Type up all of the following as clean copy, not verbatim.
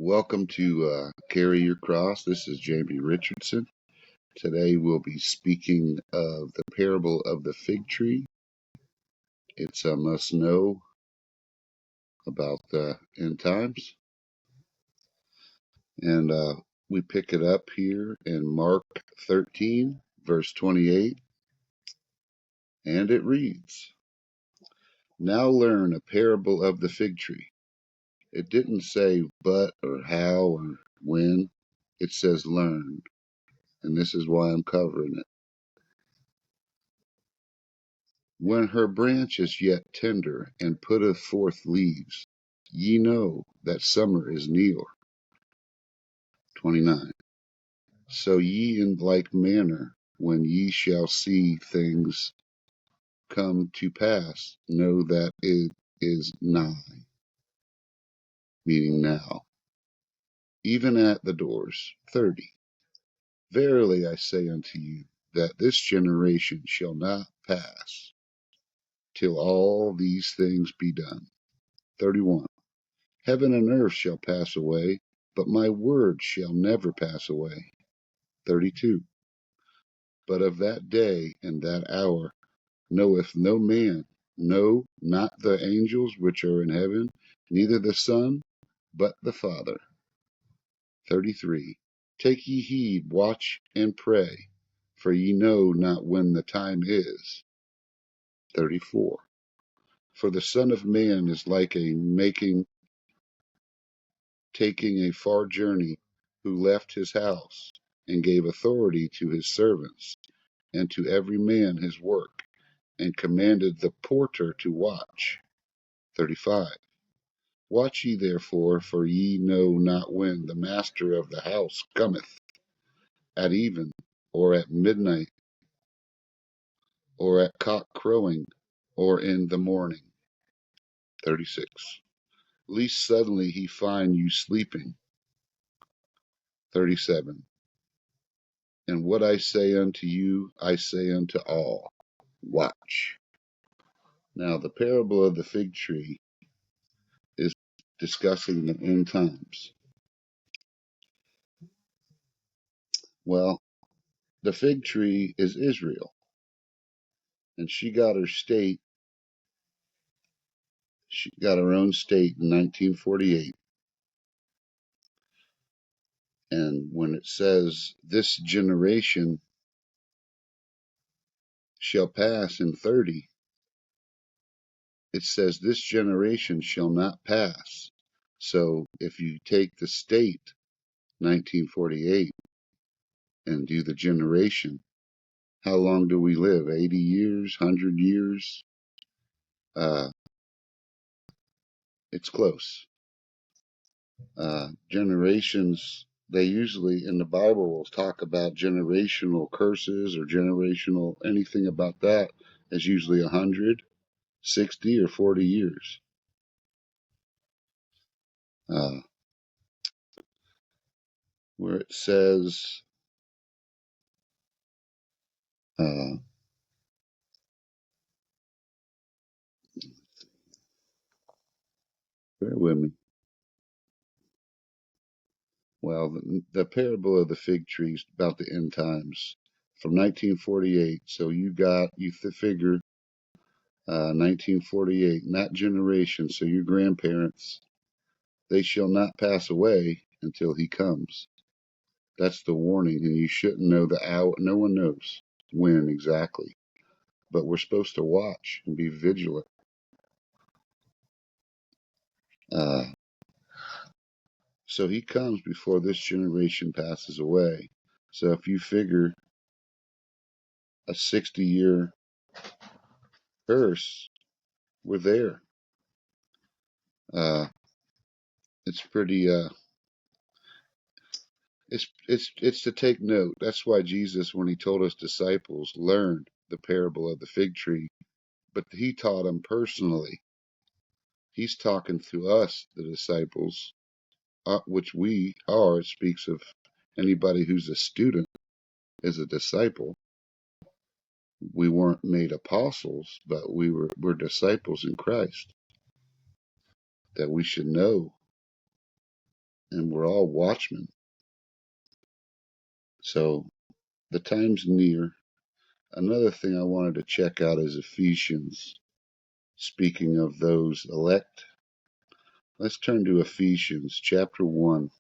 Welcome to Carry Your Cross. This is Jamie Richardson. Today we'll be speaking of the parable of the fig tree. It's a must know about the end times. And we pick it up here in Mark 13, verse 28. And it reads, "Now learn a parable of the fig tree." It didn't say but or how or when. It says learn. And this is why I'm covering it. When her branch is yet tender, and putteth forth leaves, ye know that summer is near. 29. So ye in like manner, when ye shall see things come to pass, know that it is nigh, meaning now, even at the doors. 30. Verily I say unto you, that this generation shall not pass till all these things be done. 31. Heaven and earth shall pass away, but my word shall never pass away. 32. But of that day and that hour knoweth no man, no, not the angels which are in heaven, neither the Son, but the Father. 33. Take ye heed, watch and pray, for ye know not when the time is. 34. For the Son of Man is like a taking a far journey, who left his house, and gave authority to his servants, and to every man his work, and commanded the porter to watch. 35. Watch ye therefore, for ye know not when the master of the house cometh, at even, or at midnight, or at cock crowing, or in the morning. 36. Lest suddenly he find you sleeping. 37. And what I say unto you, I say unto all, watch. Now, the parable of the fig tree is discussing the end times. Well, the fig tree is Israel, and she got her own state in 1948. And when it says, this generation shall pass in 30, it says, this generation shall not pass. So if you take the state, 1948, and do the generation, how long do we live? 80 years, 100 years? It's close. Generations, they usually in the Bible will talk about generational curses or generational anything about that is usually 100, 60, or 40 years. Where it says, bear with me. Well, the parable of the fig trees about the end times from 1948. So you figure 1948, and that generation, so your grandparents, they shall not pass away until he comes. That's the warning, and you shouldn't know the hour. No one knows when exactly, but we're supposed to watch and be vigilant. So he comes before this generation passes away. So if you figure a 60-year curse, we're there. It's pretty. It's to take note. That's why Jesus, when he told his disciples, learned the parable of the fig tree, but he taught them personally. He's talking to us, the disciples, which we are. It speaks of anybody who's a student is a disciple. We weren't made apostles, but we're disciples in Christ. That we should know and we're all watchmen. So the time's near. Another thing I wanted to check out is Ephesians. Speaking of those elect, let's turn to Ephesians chapter 1.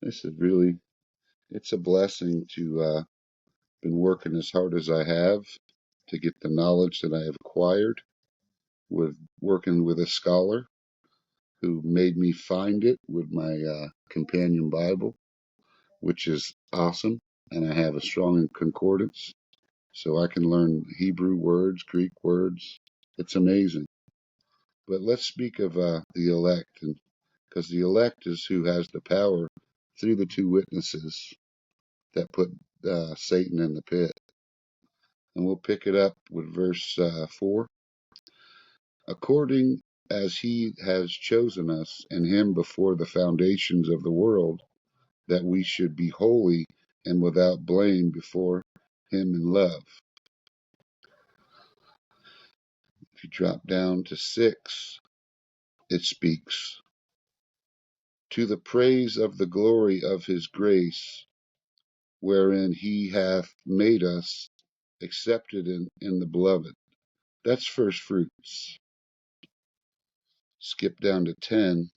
This is really, it's a blessing to been working as hard as I have to get the knowledge that I have acquired with working with a scholar who made me find it with my companion Bible, which is awesome. And I have a strong concordance, so I can learn Hebrew words, Greek words. It's amazing. But let's speak of the elect, and because the elect is who has the power through the two witnesses that put Satan in the pit. And we'll pick it up with verse 4. According as he has chosen us in him before the foundations of the world, that we should be holy and without blame before him in love. If you drop down to 6, it speaks, to the praise of the glory of his grace, wherein he hath made us accepted in the beloved. That's first fruits. Skip down to 10,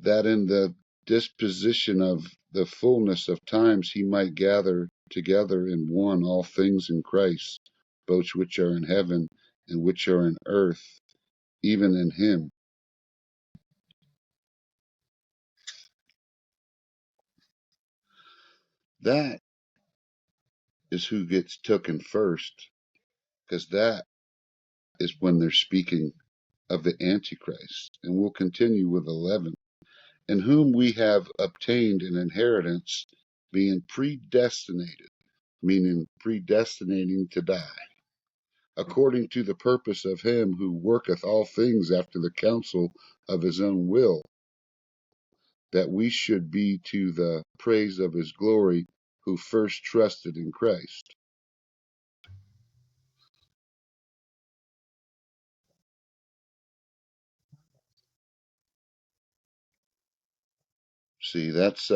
that in the disposition of the fullness of times he might gather together in one all things in Christ, both which are in heaven and which are in earth, even in him. That is who gets taken first, because that is when they're speaking of the Antichrist. And we'll continue with 11. In whom we have obtained an inheritance, being predestinated, meaning predestinating to die, according to the purpose of him who worketh all things after the counsel of his own will, that we should be to the praise of his glory, who first trusted in Christ. See, that's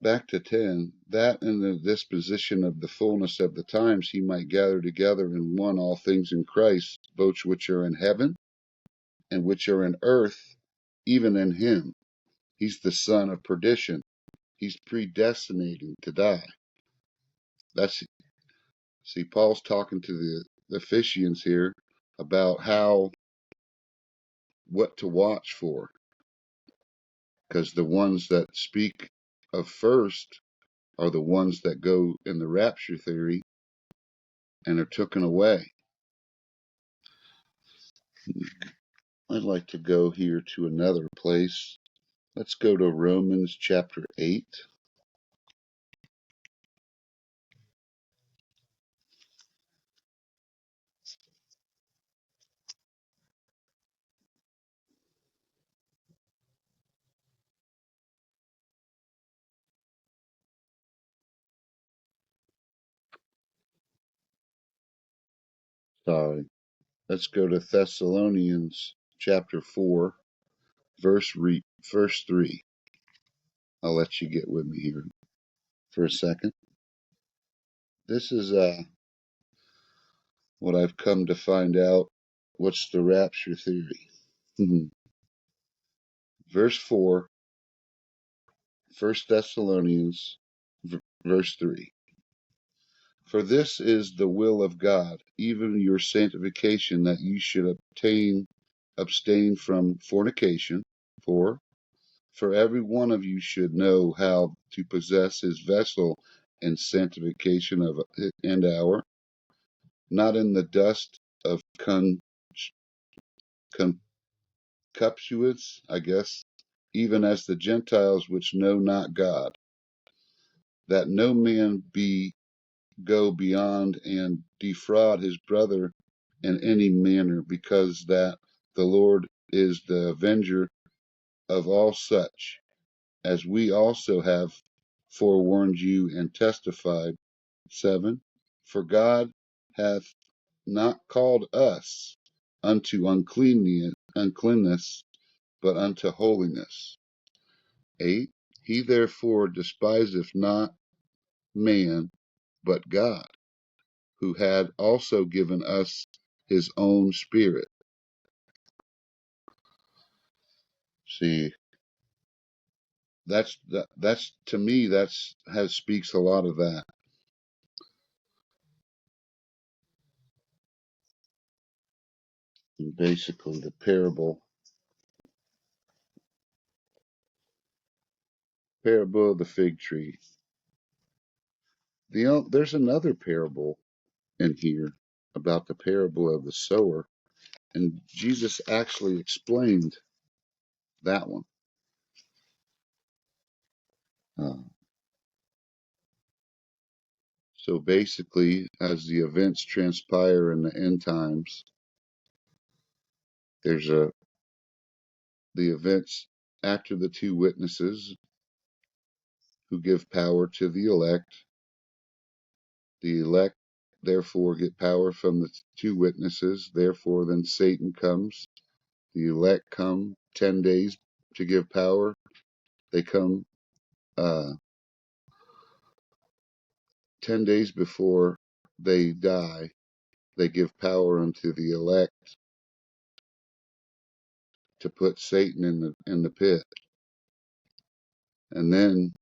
back to 10. That in the disposition of the fullness of the times he might gather together in one all things in Christ, both which are in heaven and which are in earth, even in him. He's the son of perdition. He's predestinating to die. That's See, Paul's talking to the Ephesians here about what to watch for, because the ones that speak of first are the ones that go in the rapture theory and are taken away. I'd like to go here to another place. Let's go to Romans chapter 8. Sorry. Let's go to Thessalonians chapter 4, verse 3. I'll let you get with me here for a second. This is what I've come to find out. What's the rapture theory? Verse 4, 1 Thessalonians, verse 3. For this is the will of God, even your sanctification, that you should abstain from fornication. 4. For every one of you should know how to possess his vessel in sanctification and hour, not in the dust of concupiscence, I guess, even as the Gentiles which know not God, that no man go beyond and defraud his brother in any manner, because that the Lord is the avenger of all such, as we also have forewarned you and testified. 7. For God hath not called us unto uncleanness, but unto holiness. 8. He therefore despiseth not man, but God, who had also given us his own Spirit. See, that's to me that's has speaks a lot of that. And basically, the parable of the fig tree. There's another parable in here about the parable of the sower, and Jesus actually explained that one. Uh, so basically, as the events transpire in the end times, there's the events after the two witnesses who give power to the elect. The elect therefore get power from the two witnesses. Therefore, then Satan comes. The elect come 10 days to give power. They come uh, 10 days before they die. They give power unto the elect to put Satan in the pit. And then,